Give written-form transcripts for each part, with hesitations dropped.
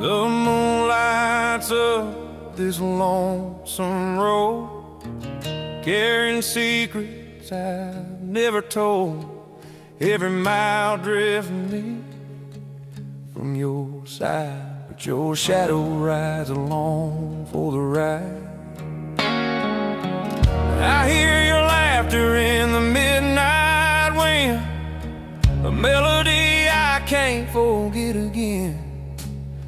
The moon lights up this lonesome road, carrying secrets I've never told. Every mile drifting me from your side, but your shadow rides along for the ride. I hear your laughter in the midnight wind, a melody I can't forget again.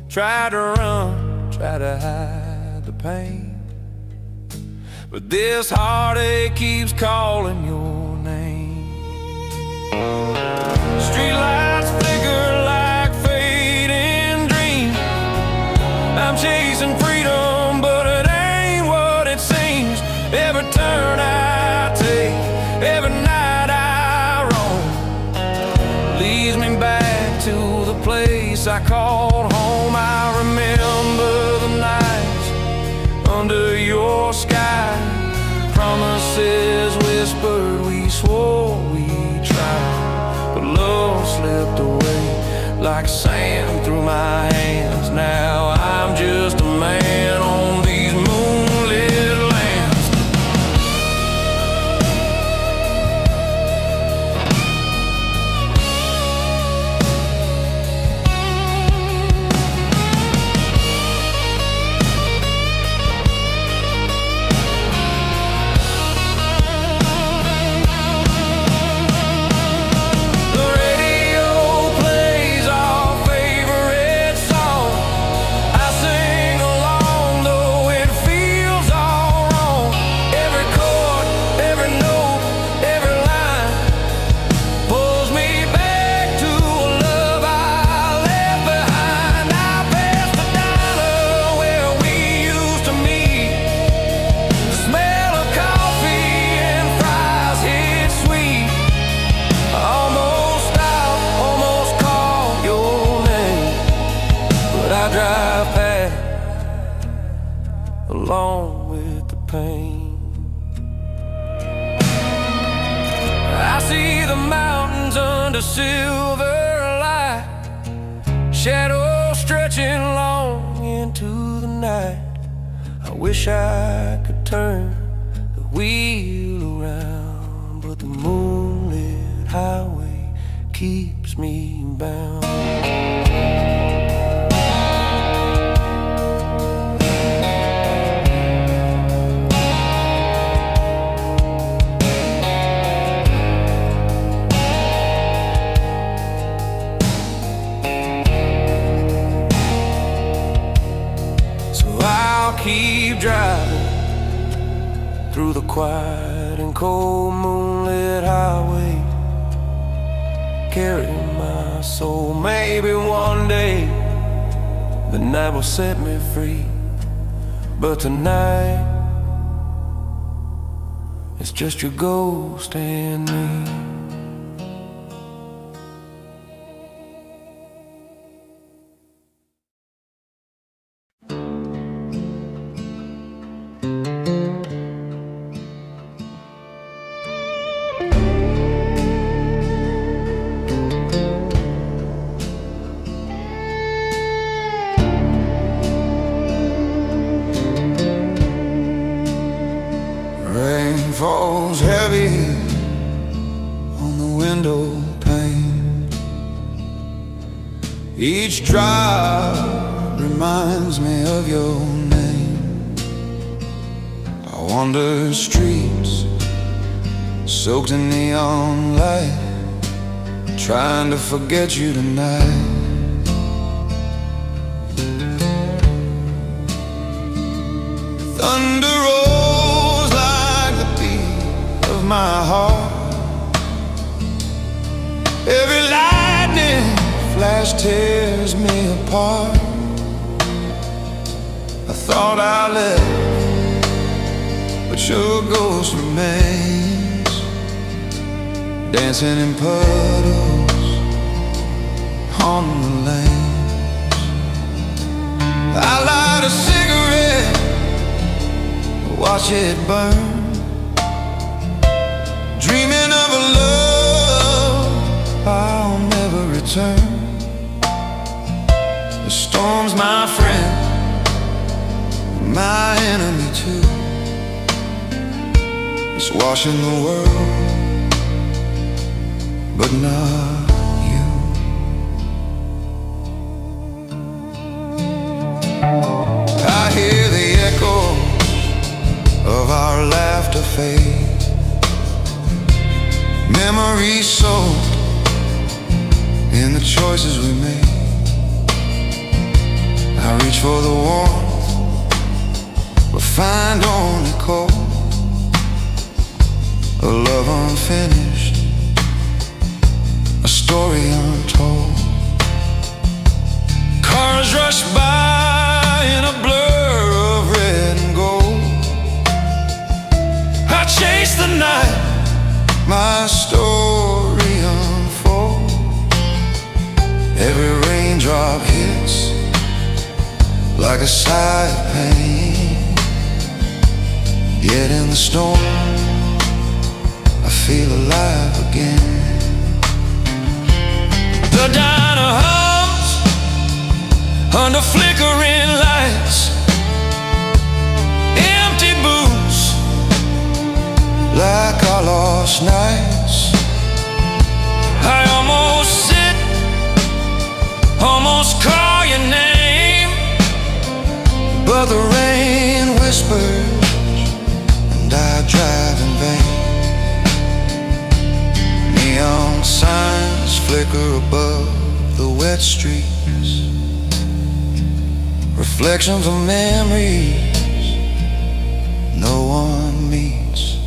Try to run, try to hide the pain, but this heartache keeps calling your name. Streetlights flicker like fading dreams. I'm chasing freedom, but it ain't what it seems. Every turn I take, every night I roam, leads me back to the place I called home. I remember the nights under your sky, promises whispered, we swore we'd try, but love slipped away like sand through my hands. Now I'm just a man on these moonlit lands. Along with the pain, I see the mountains under silver light, shadows stretching long into the night. I wish I could turn the wheel around, but the moonlit highway keeps me bound. Keep driving through the quiet and cold moonlit highway, carrying my soul. Maybe one day the night will set me free, but tonight it's just your ghost and me. Falls heavy on the window pane. Each drop reminds me of your name. I wander streets soaked in neon light, trying to forget you tonight. Thunder rolls like the beat of my heart. Every lightning flash tears me apart. I thought I left, but your ghost remains, dancing in puddles on the lanes. I light a cigarette, watch it burn, dreaming of a love I'll never return. The storm's my friend, my enemy too. It's washing the world, but not you. I hear the echo of our laughter fade, memories soaked in the choices we made. I reach for the warmth, but find only cold. A love unfinished, a story untold. Cars rush by in a blur of red and gold. I chase the night, my story unfolds. Every raindrop hits like a sigh of pain, yet in the storm I feel alive again. The diner hums under flickering lights, empty booths like our lost nights. I almost sit, almost call your name, but the rain whispers and I drive in vain. Neon signs flicker above the wet streets, reflections of memories no one meets.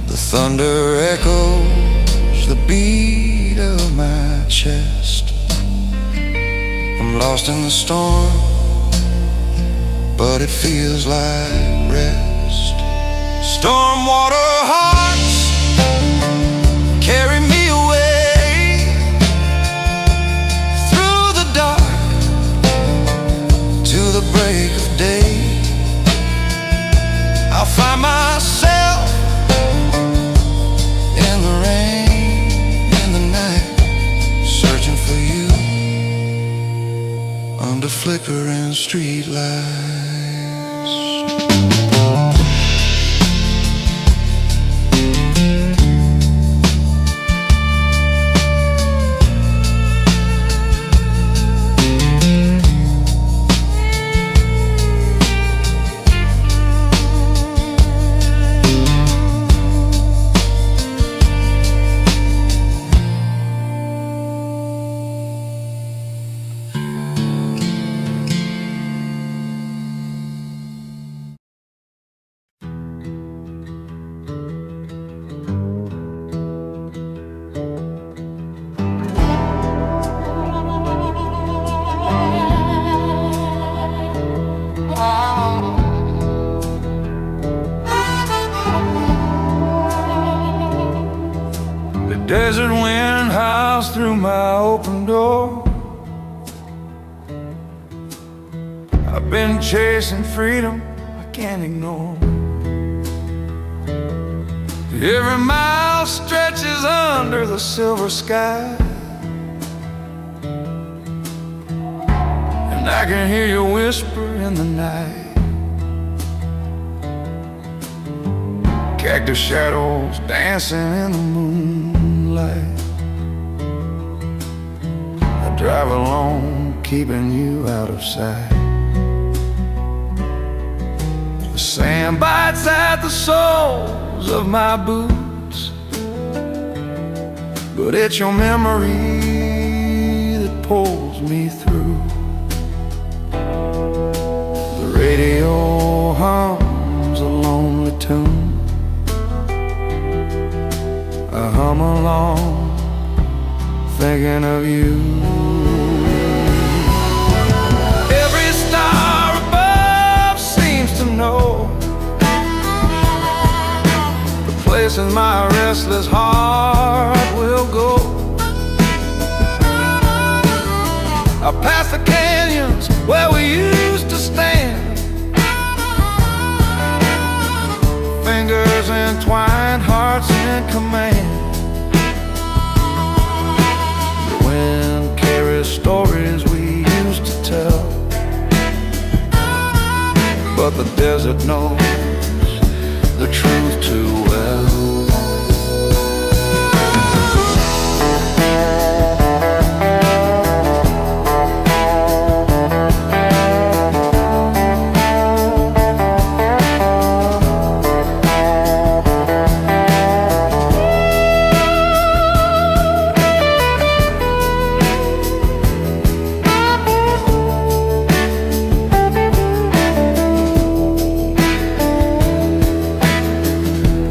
The thunder echoes the beat of my chest. I'm lost in the storm, but it feels like rest. Stormwater hearts carry me away through the dark to the break of day. I'll find myself in the rain, in the night, searching for you under flickering street lights. Desert wind howls through my open door. I've been chasing freedom I can't ignore. Every mile stretches under the silver sky, and I can hear you whisper in the night. Cactus shadows dancing in the moonlight. I drive alone, keeping you out of sight. The sand bites at the soles of my boots, but it's your memory that pulls me through. The radio hums a lonely tune. I hum along, thinking of you. Every star above seems to know the places my restless heart will go. I pass the canyons where we used to stand, fingers entwined, hearts in command. The wind carries stories we that knows the truth too well.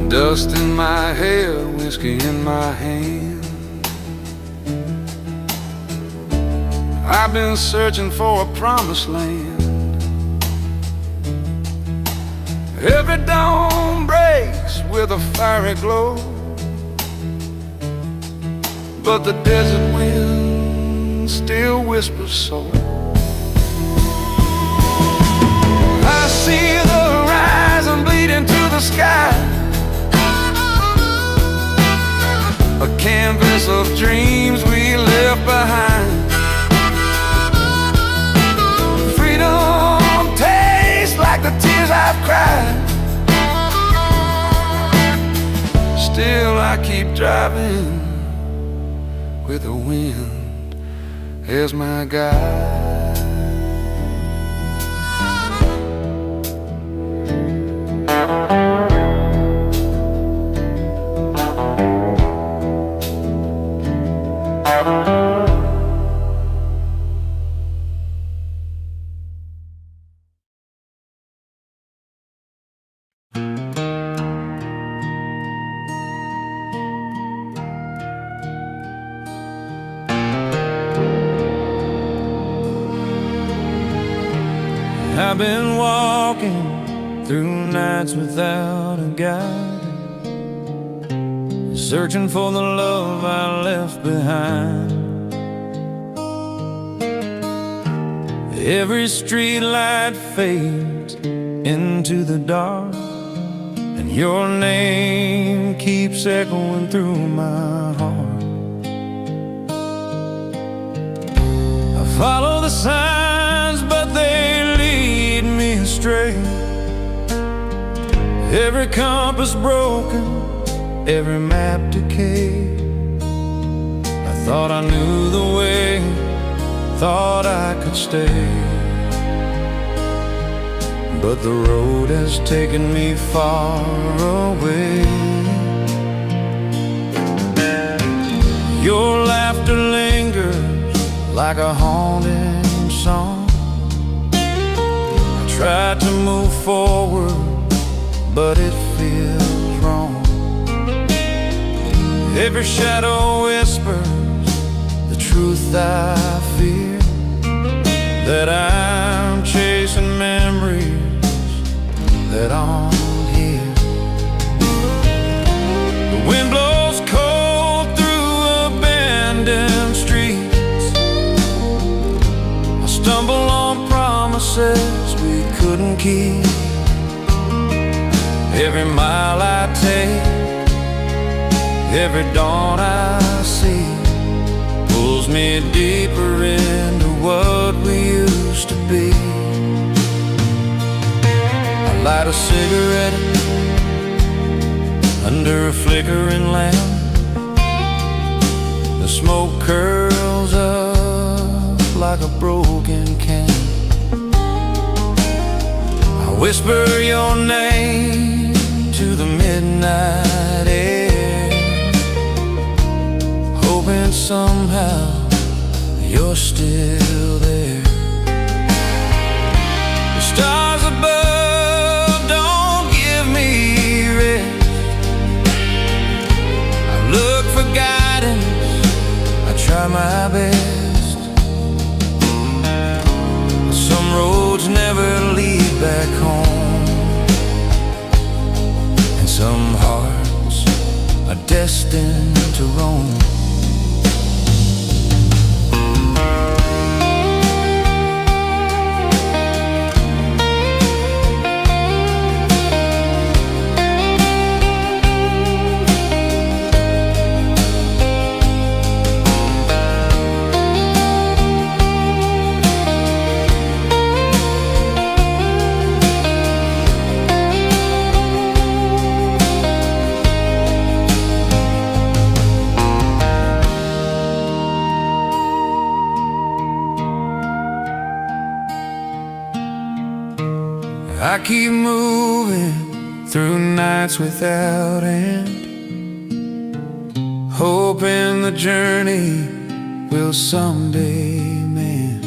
Dust in my hair, whiskey in my hand. I've been searching for a promised land. Every dawn breaks with a fiery glow, but the desert wind still whispers so. I see the horizon bleeding to the sky, a canvas of dreams we left behind. Freedom tastes like the tears I've cried. Still I keep driving with the wind as my guide. I've been walking through nights without a guide, searching for the love I left behind. Every street light fades into the dark, and your name keeps echoing through my heart. I follow the signs, but they lead me astray. Every compass broken, every map decayed. I thought I knew the way, thought I could stay, but the road has taken me far away. Your laughter lingers like a haunting song. I try to move forward, but it feels wrong. Every shadow whispers the truth I fear, that I'm chasing memories that aren't here. The wind blows cold through abandoned streets. I stumble on promises we couldn't keep. Every mile I take, every dawn I see, pulls me deeper into what we used to be. I light a cigarette under a flickering lamp. The smoke curls up like a broken can. I whisper your name to the midnight air, hoping somehow you're still there. The stars above don't give me rest. I look for guidance, I try my best. Some roads never lead back home, and some hearts are destined to roam. I keep moving through nights without end, hoping the journey will someday mend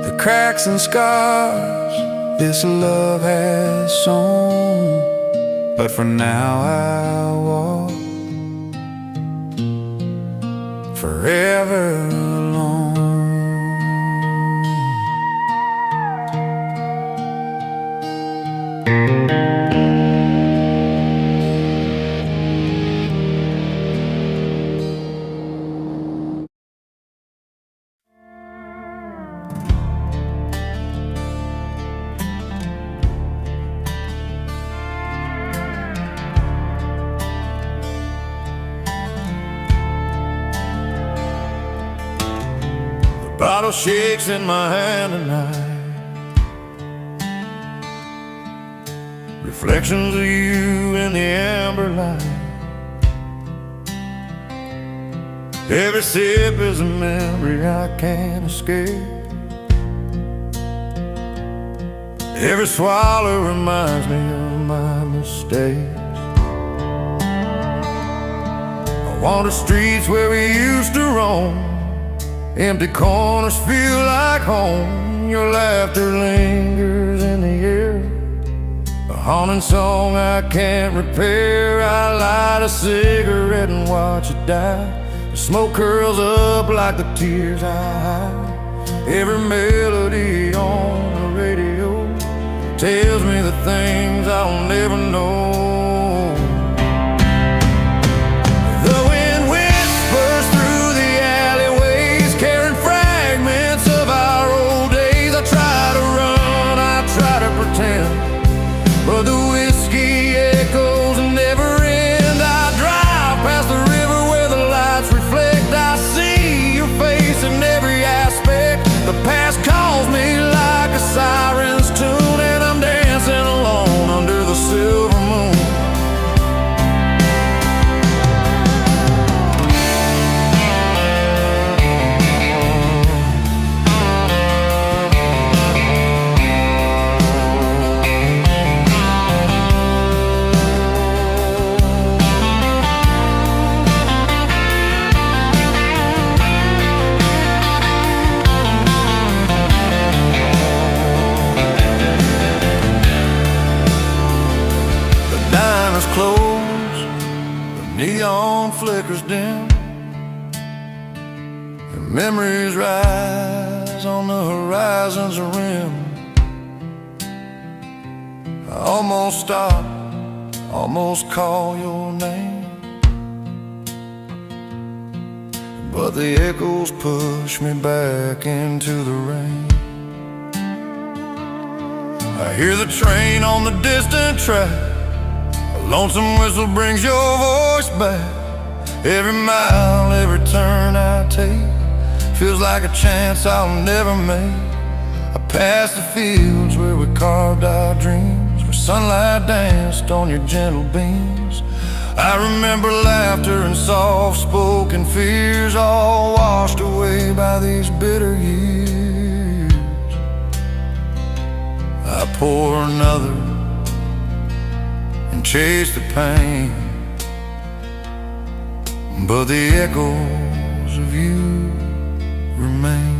the cracks and scars this love has sown. But for now I'll walk forever alone. Bottle shakes in my hand tonight, reflections of you in the amber light. Every sip is a memory I can't escape. Every swallow reminds me of my mistakes. I wander streets where we used to roam, empty corners feel like home. Your laughter lingers in the air, a haunting song I can't repair. I light a cigarette and watch it die. The smoke curls up like the tears I hide. Every melody on the radio tells me the things I'll never know. But the whiskey echoes never end. I drive past the river where the lights reflect. I see your face in every aspect. The past calls me like a siren's tune, and I'm dancing alone under the silver moon. Close, the neon flickers dim, and memories rise on the horizon's rim. I almost stop, almost call your name, but the echoes push me back into the rain. I hear the train on the distant track, lonesome whistle brings your voice back. Every mile, every turn I take feels like a chance I'll never make. I pass the fields where we carved our dreams, where sunlight danced on your gentle beams. I remember laughter and soft-spoken fears, all washed away by these bitter years. I pour another and chase the pain, but the echoes of you remain.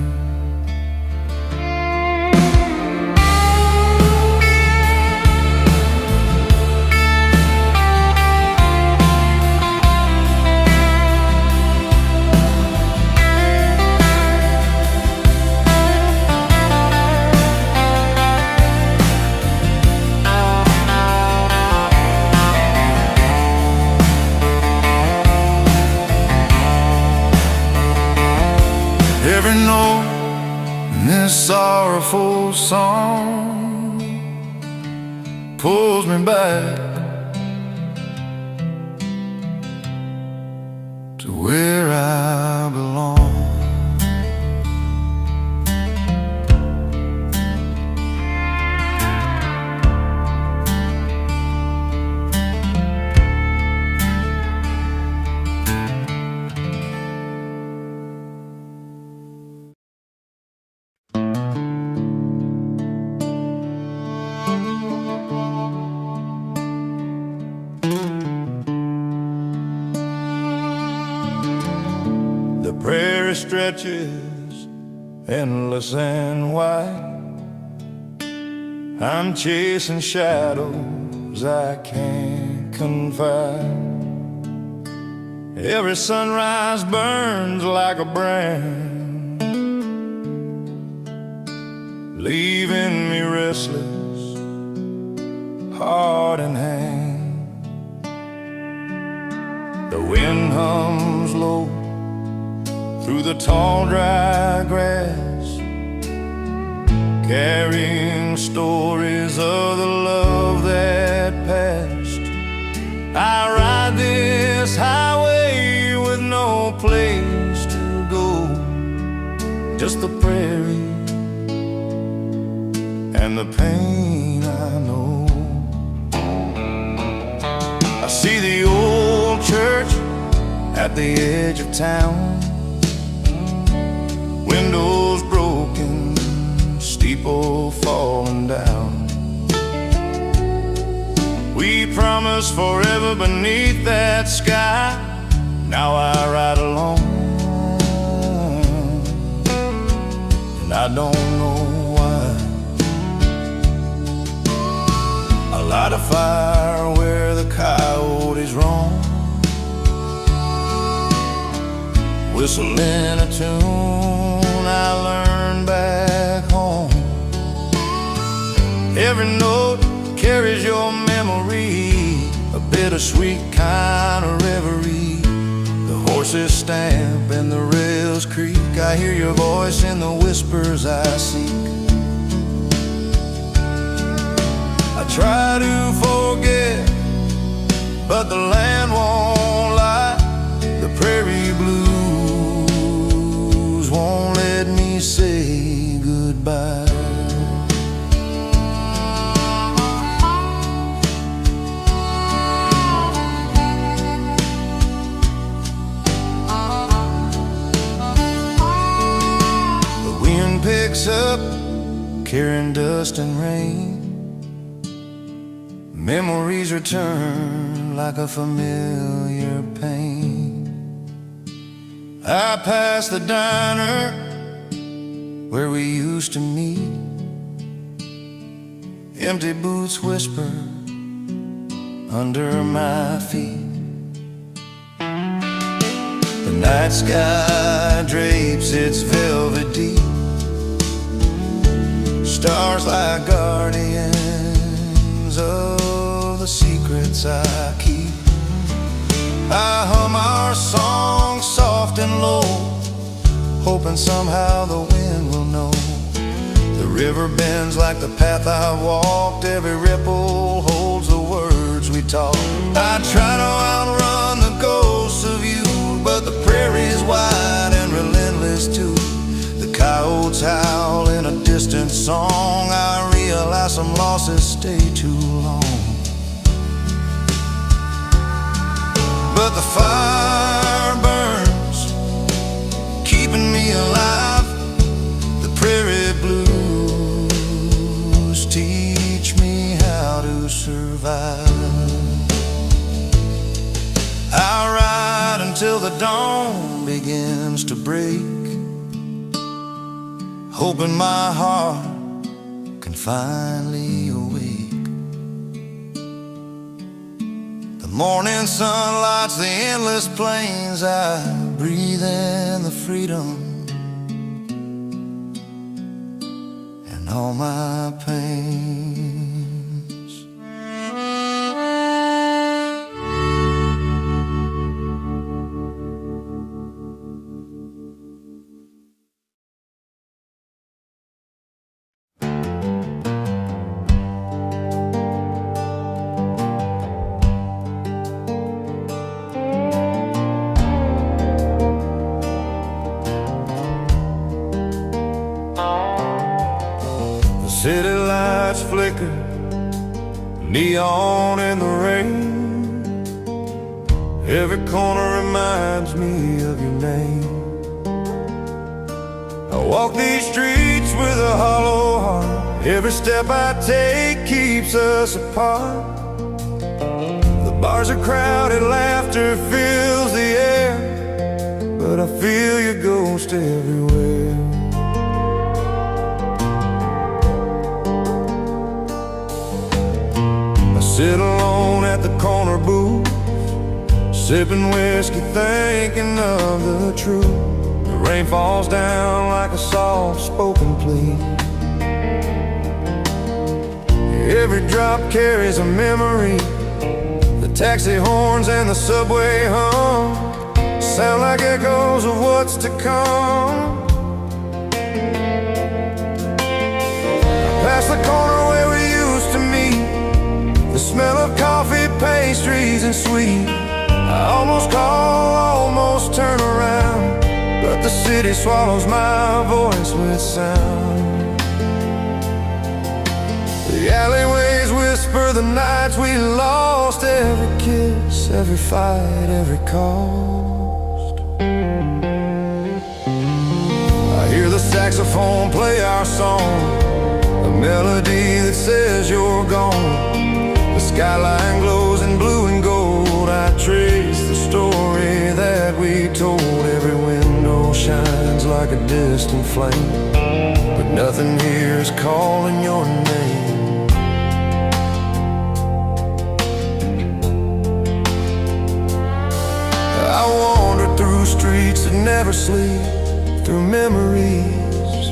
Every note in this sorrowful song pulls me back to where I belong. prairie stretches endless and wide. I'm chasing shadows I can't confide. Every sunrise burns like a brand, leaving me restless, heart in hand. The wind hums low through the tall dry grass, carrying stories of the love that passed. I ride this highway with no place to go, just the prairie and the pain I know. I see the old church at the edge of town, windows broken, steeple falling down. We promised forever beneath that sky. Now I ride alone, and I don't know why. I light a fire where the coyotes roam, whistling a tune I learned back home. Every note carries your memory, a bittersweet kind of reverie. The horses stamp and the rails creak. I hear your voice in the whispers I seek. I try to forget, but the land won't lie. The prairie blues won't let me say goodbye. Picks up, carrying dust and rain. Memories return like a familiar pain. I pass the diner where we used to meet. Empty boots whisper under my feet. The night sky drapes its velvet deep, stars like guardians of the secrets I keep. I hum our song soft and low, hoping somehow the wind will know. The river bends like the path I walked, every ripple holds the words we talk. I try to outrun the ghosts of you, but the prairie's wide and relentless too. The coyotes howl in a distant song. I realize some losses stay too long. But the fire burns, keeping me alive. The prairie blues teach me how to survive. I ride until the dawn begins to break, hoping my heart can finally awake. The morning sun lights the endless plains. I breathe in the freedom and all my pains. City lights flicker, neon in the rain. Every corner reminds me of your name. I walk these streets with a hollow heart. Every step I take keeps us apart. The bars are crowded, laughter fills the air, but but I feel your ghost everywhere. I sit alone at the corner booth, sipping whiskey, thinking of the truth. The rain falls down like a soft-spoken plea. Every drop carries a memory. The taxi horns and the subway hum sound like echoes of what's to come. Past the corner where we used to meet, the smell of coffee, pastries, and sweet. I almost call, almost turn around, but the city swallows my voice with sound. The alleyways whisper the nights we lost, every kiss, every fight, every cost. I hear the saxophone play our song, a melody that says you're gone. The skyline glows in blue and gold. I trace the story that we told. Every window shines like a distant flame, but nothing here is calling your name. I wander through streets that never sleep, through memories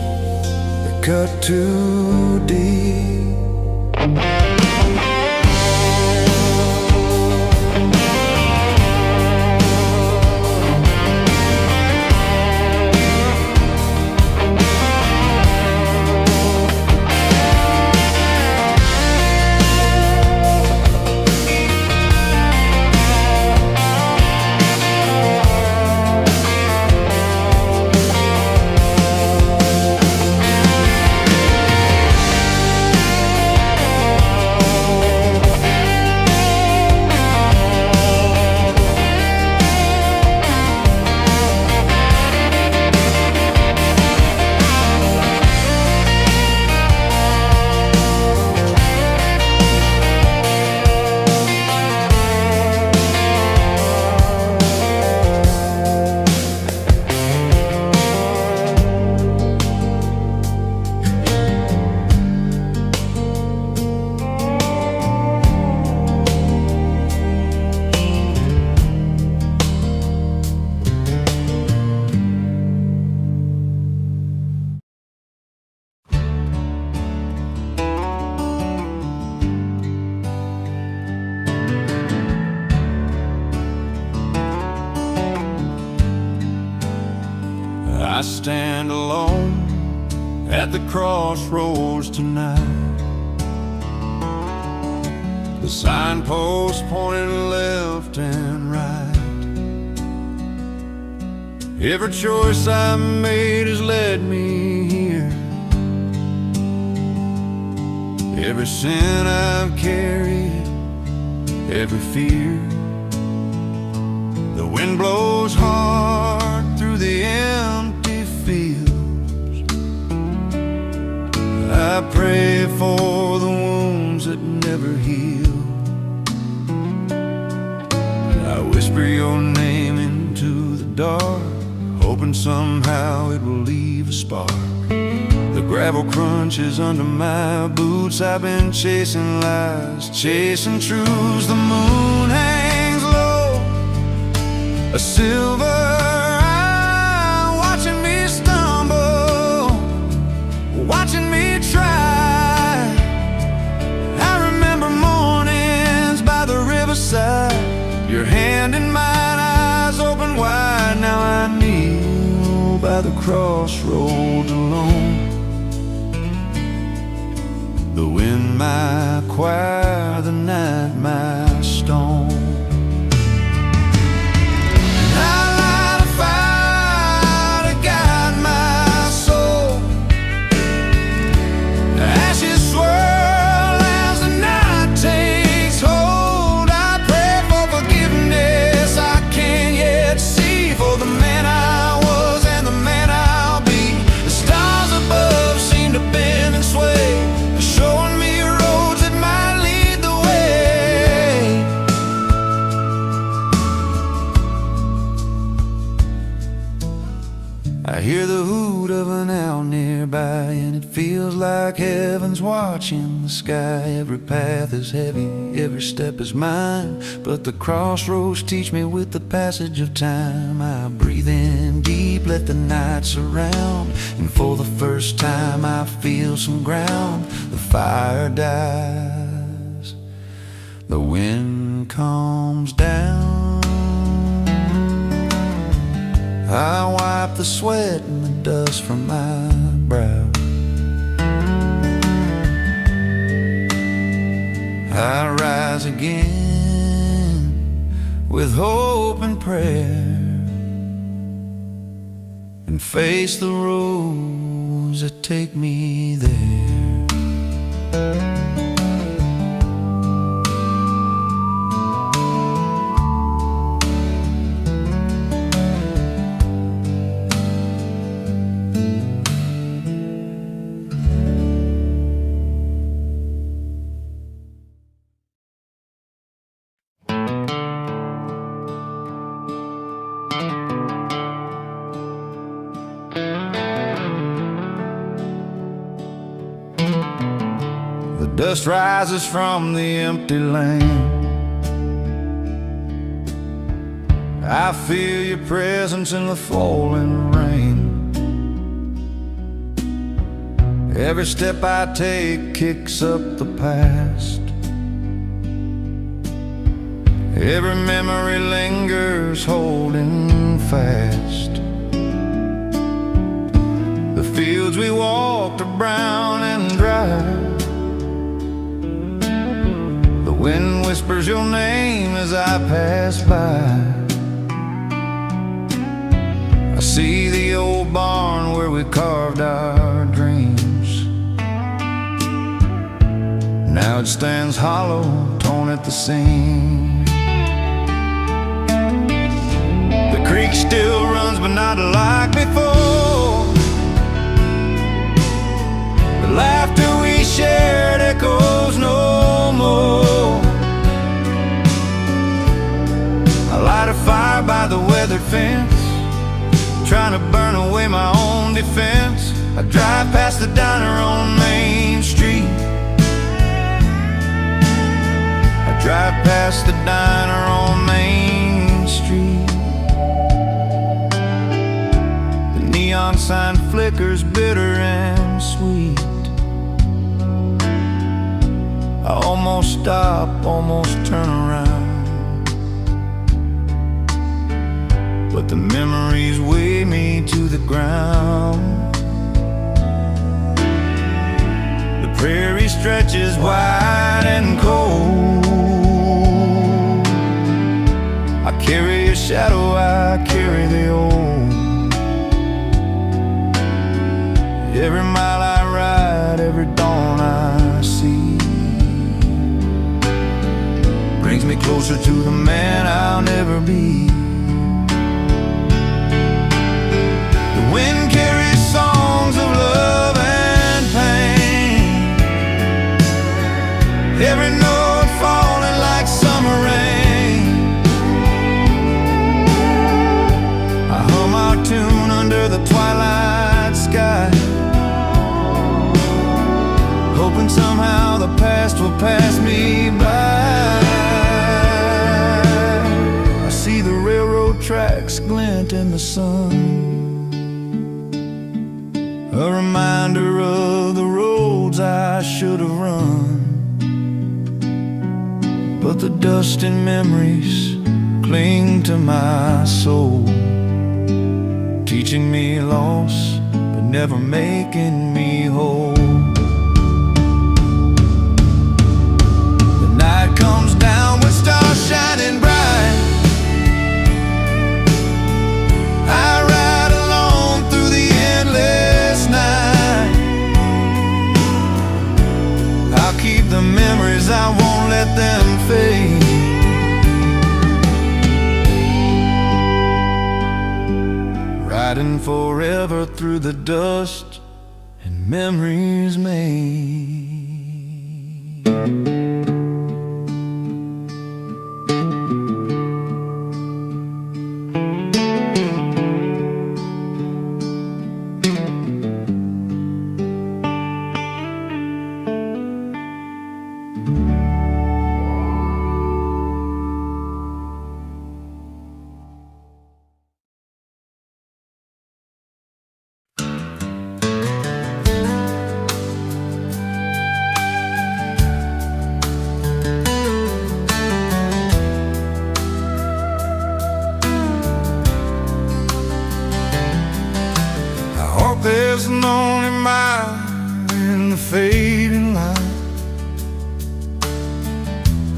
that cut too deep. I stand alone at the crossroads tonight. The signposts pointing left and right. Every choice I made has led me here. Every sin I've carried, every fear. The wind blows hard through the empty fields. I pray for the wounds that never heal. I whisper your name into the dark, hoping somehow it will leave a spark. The gravel crunches under my boots. I've been chasing lies, chasing truths. The moon hangs low, a silver eye, watching me stumble, watching me try. I remember mornings by the riverside, your hand in mine, eyes open wide. Now I kneel by the crossroads alone. The wind my choir, the night my stone. I hear the hoot of an owl nearby, and it feels like heaven's watching the sky. Every path is heavy, every step is mine, but the crossroads teach me with the passage of time. I breathe in deep, let the night surround, and for the first time I feel some ground. The fire dies, the wind calms down. I wipe the sweat and the dust from my brow. I rise again with hope and prayer, and face the roads that take me there. The dust rises from the empty land. I feel your presence in the falling rain. Every step I take kicks up the past. Every memory lingers holding fast. The fields we walked are brown and dry. The wind whispers your name as I pass by. I see the old barn where we carved our dreams. Now it stands hollow, torn at the seam. The creek still runs, but not like before. The laughter we shared echoes no more. I light a fire by the weathered fence, trying to burn away my own defense. I drive past the diner on Main Street. I drive past the diner on Main Street. The neon sign flickers bitter and sweet. I almost stop, almost turn around, but the memories weigh me to the ground. The prairie stretches wide and cold. I carry a shadow, I carry the old. Every mile I ride, every dawn I see, brings me closer to the man I'll never be. The wind carries songs of love and pain, every note falling like summer rain. I hum our tune under the twilight sky, hoping somehow the past will pass me by. I see the railroad tracks glint in the sun, a reminder of the roads I should have run. But the dust and memories cling to my soul, teaching me loss, but never making me whole. Comes down with stars shining bright. I ride alone through the endless night. I'll keep the memories, I won't let them fade. Riding forever through the dust and memories made. there's an only mile in the fading light,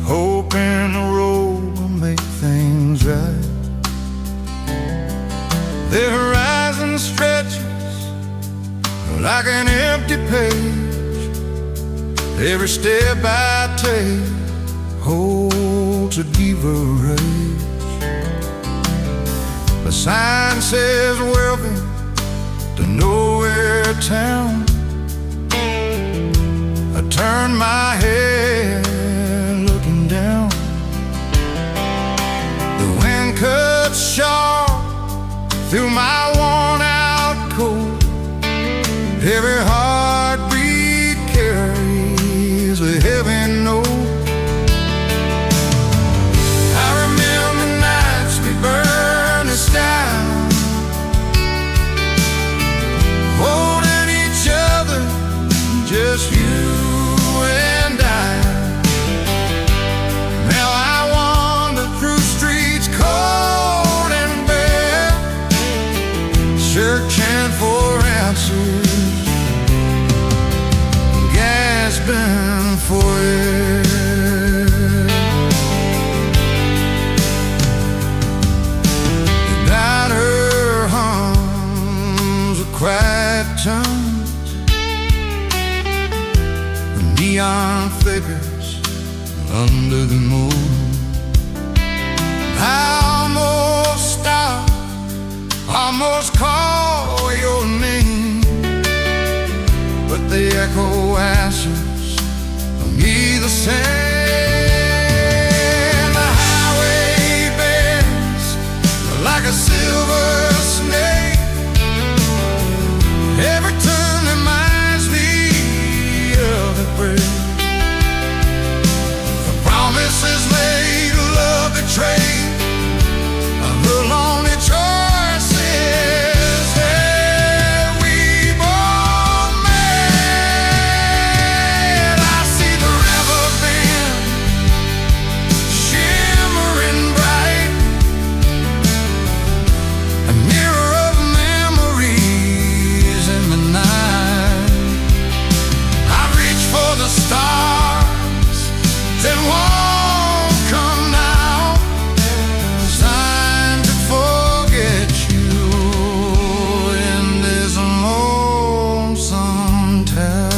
hoping the road will make things right. The horizon stretches like an empty page. Every step I take holds a deeper rage. The sign says welcome to Nowhere Town. I turn my head looking down. The wind cuts sharp through my worn-out coat. Every heartbeat carries a heavy note. I remember nights we burned us down, holding each other, just you and I. Now I wander through streets cold and bare, searching for answers, gasping for air. The diner hums a quiet tune, the neon flickers under the moon. I almost stop, almost call your name, but the echo answers me the same. The highway bends like a silver snake. Every turn reminds me of a break. The promises made, love betrayed, of the lonely choices that we both made. I see the river bend, shimmering bright, a mirror of memories in the night. I reach for the stars that won't come now. It's time to forget you in this lonesome town.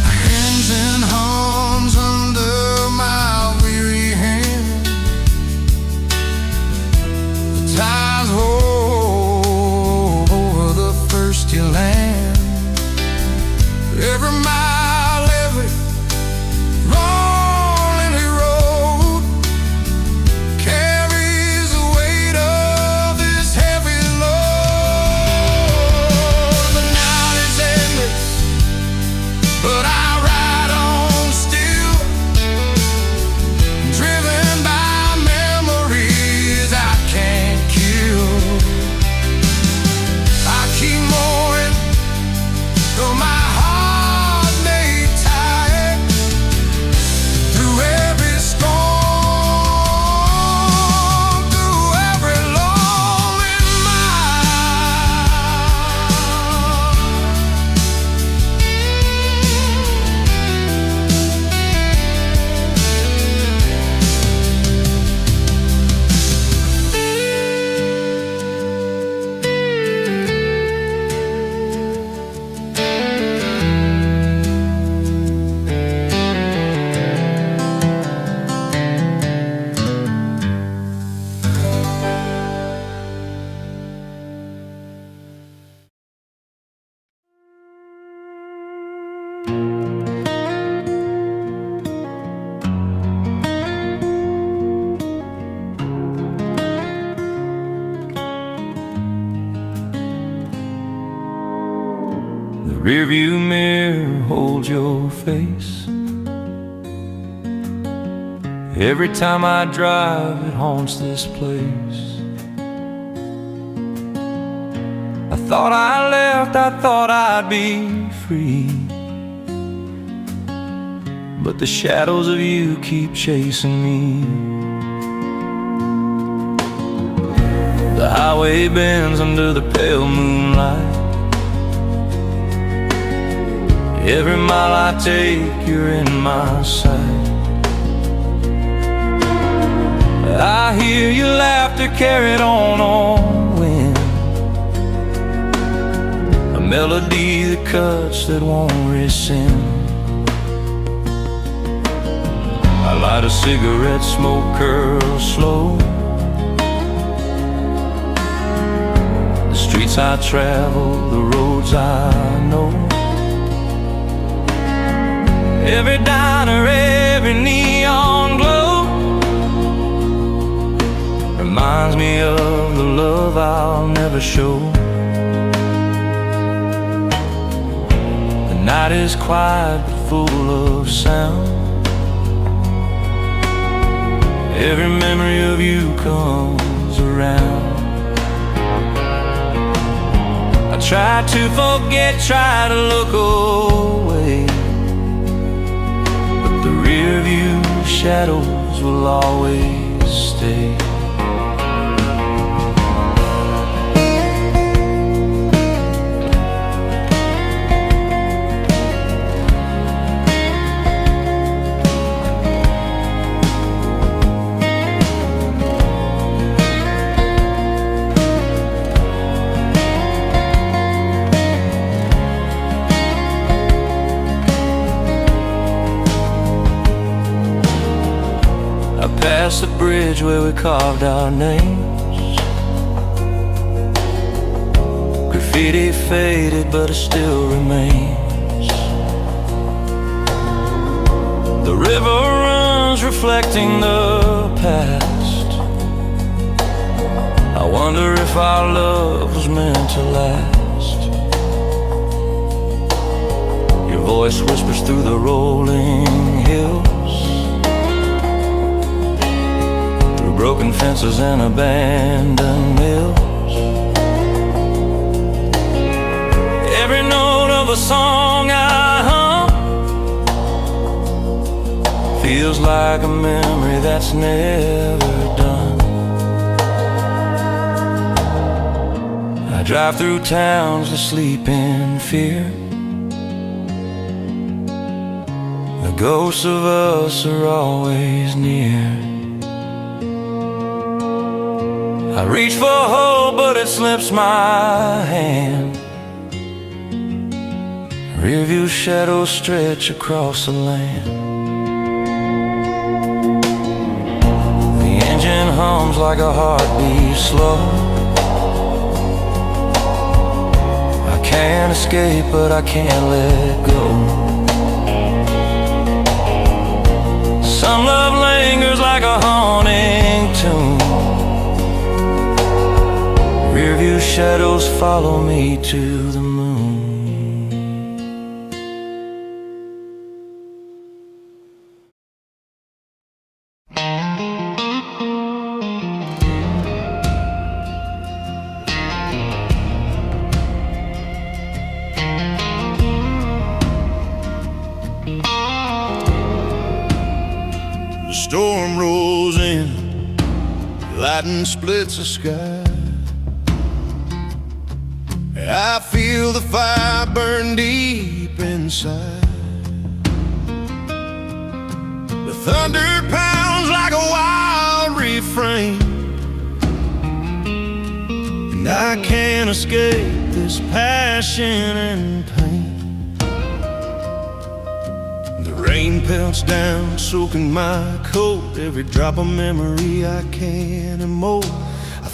Hands in arms under my weary hand. The tides roll over the thirsty land. Every mile, every lonely road carries the weight of this heavy load. The night is endless, but I ride on still, driven by memories I can't kill. I keep moving, though my heart may tire, through every storm, through every lonely The rearview mirror holds your face. Every time I drive, it haunts this place. The thought I left, I thought I'd be free, but the shadows of you keep chasing me. The highway bends under the pale moonlight. Every mile I take, you're in my sight. I hear your laughter carried on wind, a melody that cuts, that won't rescind. I light a cigarette, smoke curls slow. The streets I travel, the roads I know. Every diner, every neon glow reminds me of the love I'll never show. The night is quiet but full of sound. Every memory of you comes around. I try to forget, try to look away, but the rear view shadows will always stay. Past the bridge where we carved our names. Graffiti faded, but it still remains. The river runs reflecting the past. I wonder if our love was meant to last. Your voice whispers through the rolling hills, broken fences and abandoned mills. Every note of a song I hum feels like a memory that's never done. I drive through towns that sleep in fear. The ghosts of us are always near. I reach for hope, but it slips my hand. Rearview shadows stretch across the land. The engine hums like a heartbeat slow. I can't escape, but I can't let go. Some love lingers like a haunting tune. Rearview shadows follow me to the moon. The storm rolls in, lightning splits the sky. I feel the fire burn deep inside. The thunder pounds like a wild refrain, and I can't escape this passion and pain. The rain pelts down, soaking my coat. Every drop of memory I can't emote.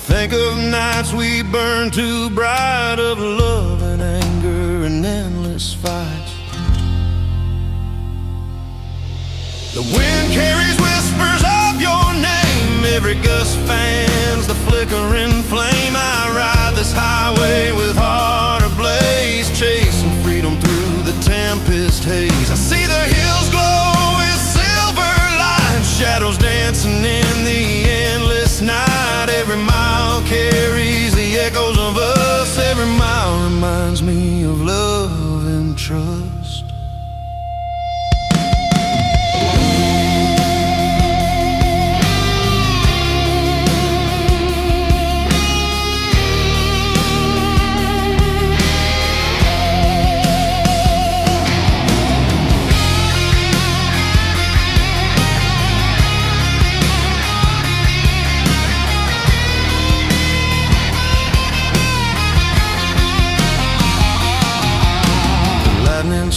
Think of nights we burned too bright, of love and anger and endless fights. The wind carries whispers of your name. Every gust fans the flickering flame. I ride this highway with heart ablaze, chasing freedom through the tempest haze. I see the hills glow with silver light, shadows dancing in the endless night. Every mile carries the echoes of us, every mile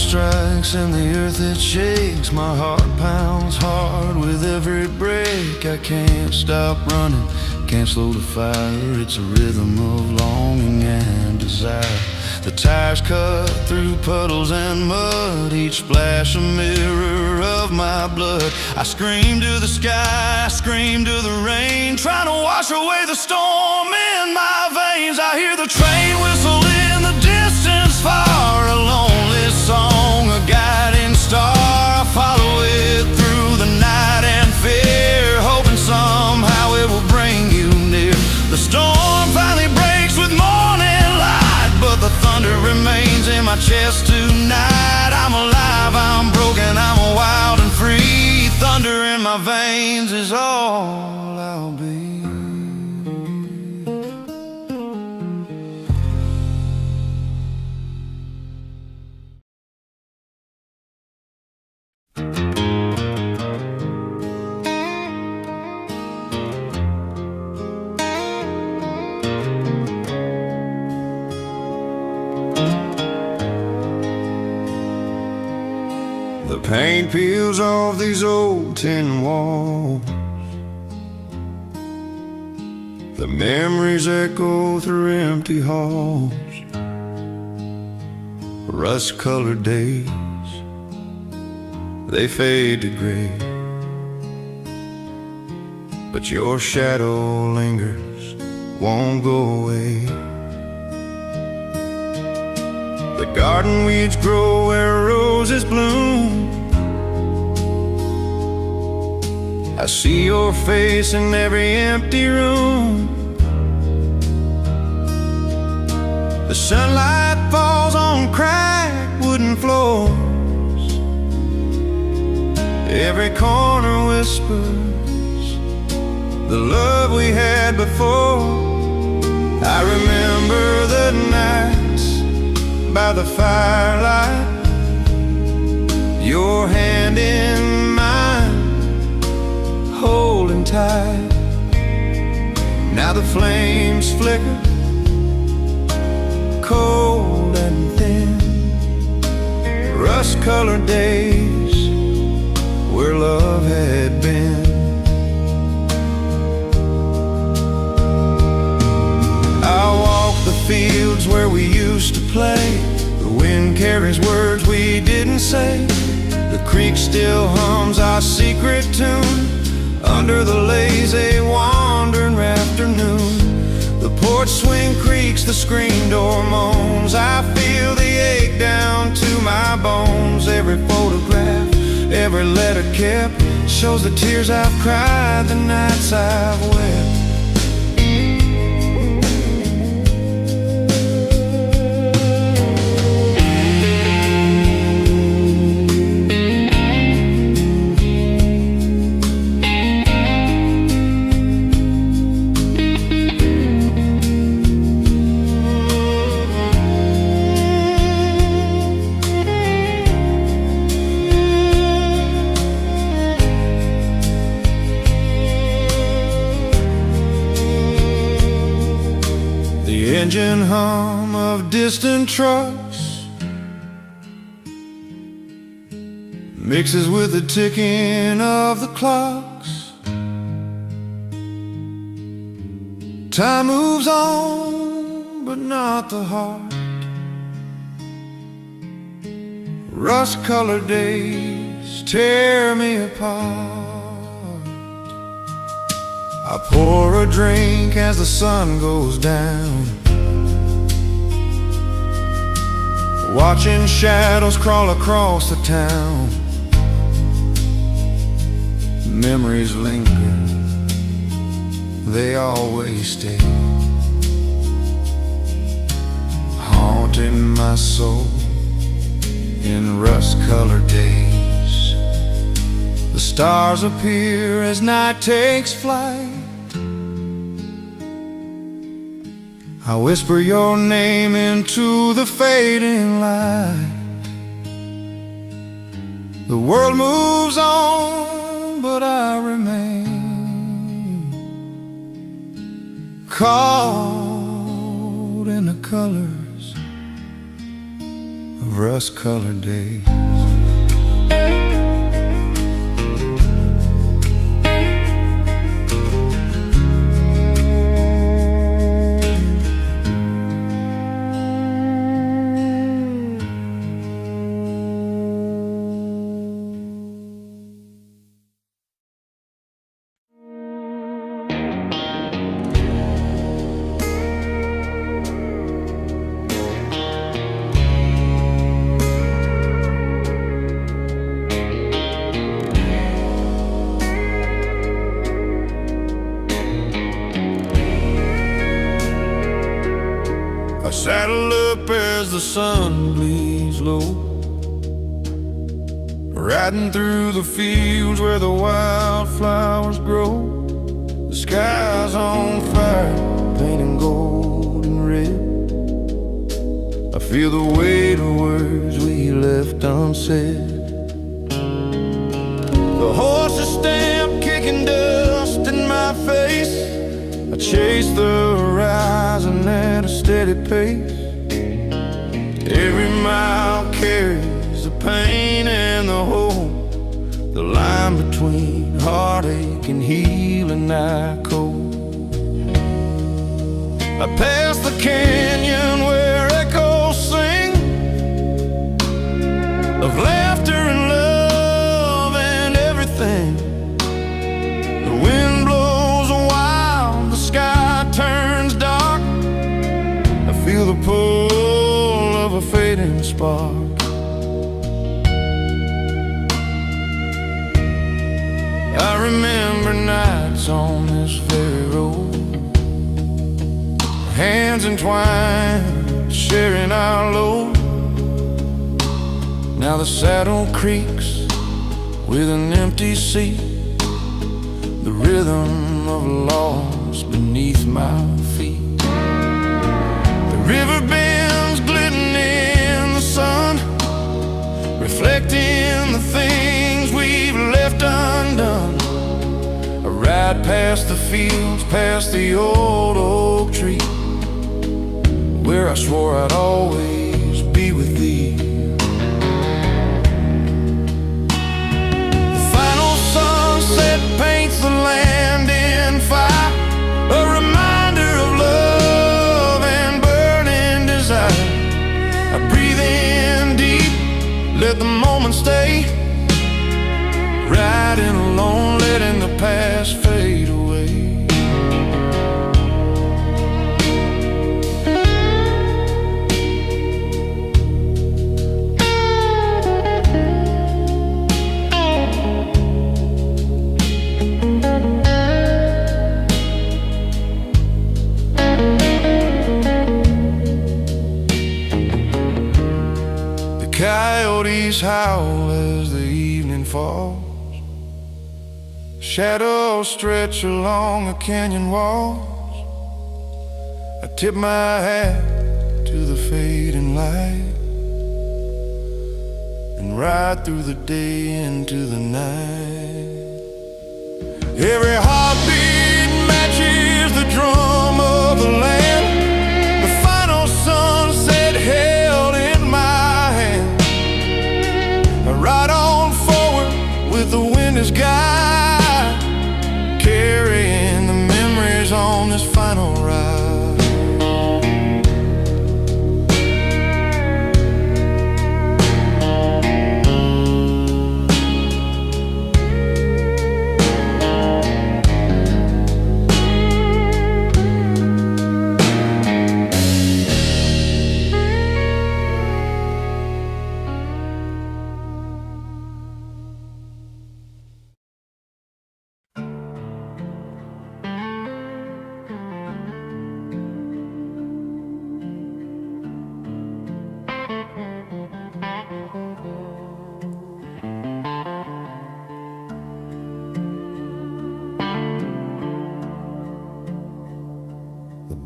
strikes and the earth it shakes. My heart pounds hard with every break. I can't stop running, can't slow the fire. It's a rhythm of longing and desire. The tires cut through puddles and mud, each splash a mirror of my blood. I scream to the sky, I scream to the rain, trying to wash away the storm in my veins. I hear the train whistle in the distance far, a lonely song, a guiding star. I follow it through the night and fear, hoping somehow it will bring you near. The storm finally breaks with morning light, but the thunder remains in my chest tonight. I'm alive, I'm broken, I'm wild and free. Thunder in my veins is all I'll be. The paint peels off these old tin walls, the memories echo through empty halls. Rust-colored days, they fade to gray, but your shadow lingers, won't go away. The garden weeds grow where roses bloom. I see your face in every empty room. The sunlight falls on cracked wooden floors. Every corner whispers the love we had before. I remember the nights by the firelight, your hand in mine, holding tight. Now the flames flicker, cold and thin. Rust-colored days where love had been. I walk the fields where we used to play. The wind carries words we didn't say. The creek still hums our secret tune under the lazy wandering afternoon. The porch swing creaks, the screen door moans. I feel the ache down to my bones. Every photograph, every letter kept shows the tears I've cried, the nights I've wept. The engine hum of distant trucks mixes with the ticking of the clocks. Time moves on, but not the heart. Rust-colored days tear me apart. I pour a drink as the sun goes down, watching shadows crawl across the town. Memories linger, they always stay, haunting my soul in rust-colored days. The stars appear as night takes flight. I whisper your name into the fading light. The world moves on, but I remain caught in the colors of of rust-colored days. Saddle up as the sun bleeds low, riding through the fields where the wildflowers grow. The sky's on fire, painting gold and red. I feel the weight of words we left unsaid. The horse's stamp kicking dust in my face. I chase the horizon at a steady pace. Every mile carries the pain and the hope, the line between heartache and healing night cold. I pass the canyon where echoes sing of laughter and love and everything. The wind blows wild, the sky turns dark. I feel the pull of a fading spark. I remember nights on this very road, hands entwined, sharing our load. Now the saddle creaks with an empty seat, the rhythm of loss beneath my feet. The river bends glittering in the sun, reflecting the things we've left undone. I ride past the fields, past the old oak tree, where I swore I'd always be with thee. The final sunset paints the land in fire, a reminder of love and burning desire. I breathe in deep, let the moment stay, riding alone, letting the past fade away. The coyotes howl as the evening falls. Shadows stretch along the canyon walls. I tip my hat to the fading light and ride through the day into the night. Every heartbeat matches the drum of the land. The final sunset held in my hand. I ride on forward with the wind as guide, carrying the memories on this final ride.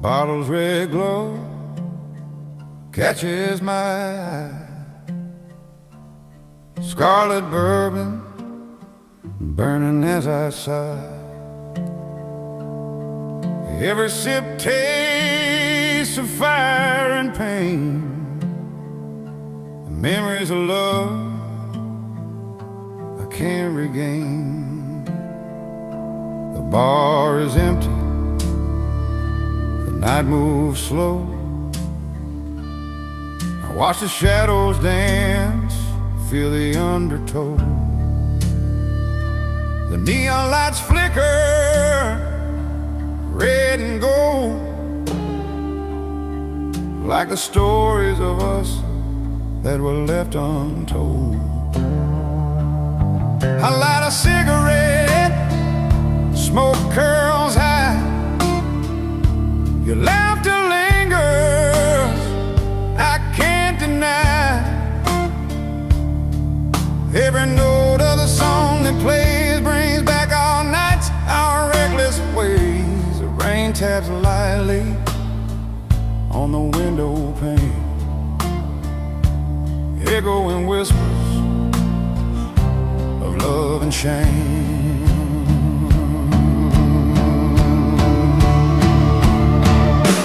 Bottle's red glow catches my eye. Scarlet bourbon burning as I sigh. Every sip tastes of fire and pain. The Memories of love I can't regain. The bar is empty, the night moves slow. I watch the shadows dance, feel the undertow. The neon lights flicker, red and gold, like the stories of us that were left untold. I light a cigarette, smoke curls high. Your laughter lingers, I can't deny. Every note of the song that plays brings back our nights, our reckless ways. The rain taps lightly on the window pane, echoing whispers of love and shame.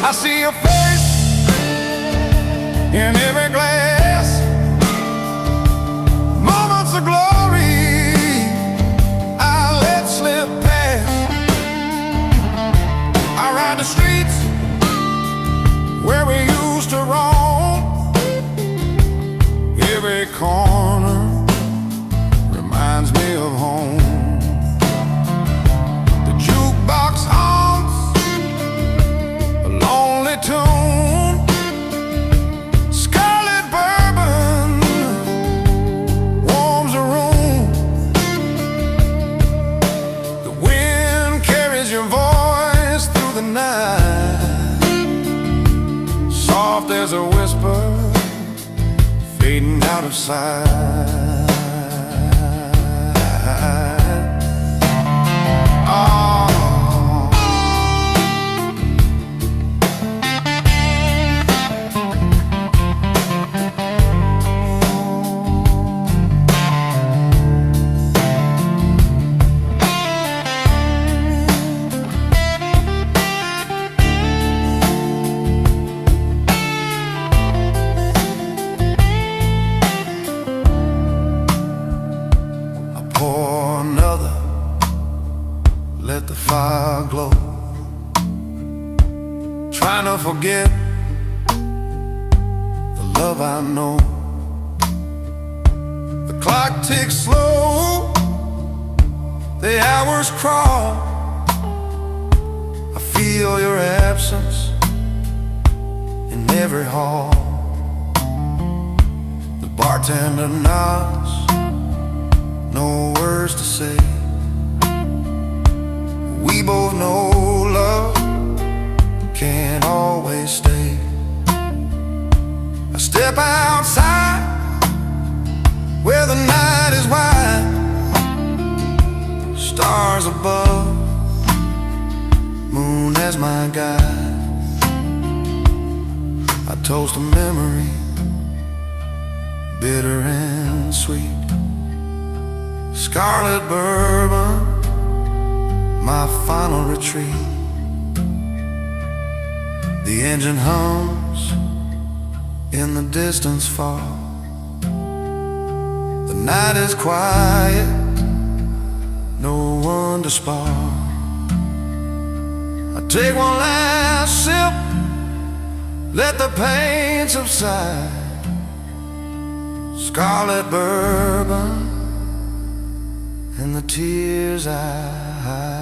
I see your face in every glass, moments of glory I let slip past. I ride the streets where we used to roam. Every corner reminds me of home. The jukebox hums a lonely tune. Scarlet bourbon warms the room. The wind carries your voice through the night, soft as a whisper, fading out of sight. Oh. Pour another, let the fire glow. Trying to forget the love I know. The clock ticks slow, the hours crawl. I feel your absence in every hall. The bartender nods, no words to say. We both know love can't always stay. I step outside where the night is wide, stars above, moon as my guide. I toast a memory, bitter and sweet. Scarlet bourbon, my final retreat. The engine hums in the distance far. The night is quiet, no one to spar. I take one last sip, let the pain subside. Scarlet bourbon and the tears I hide.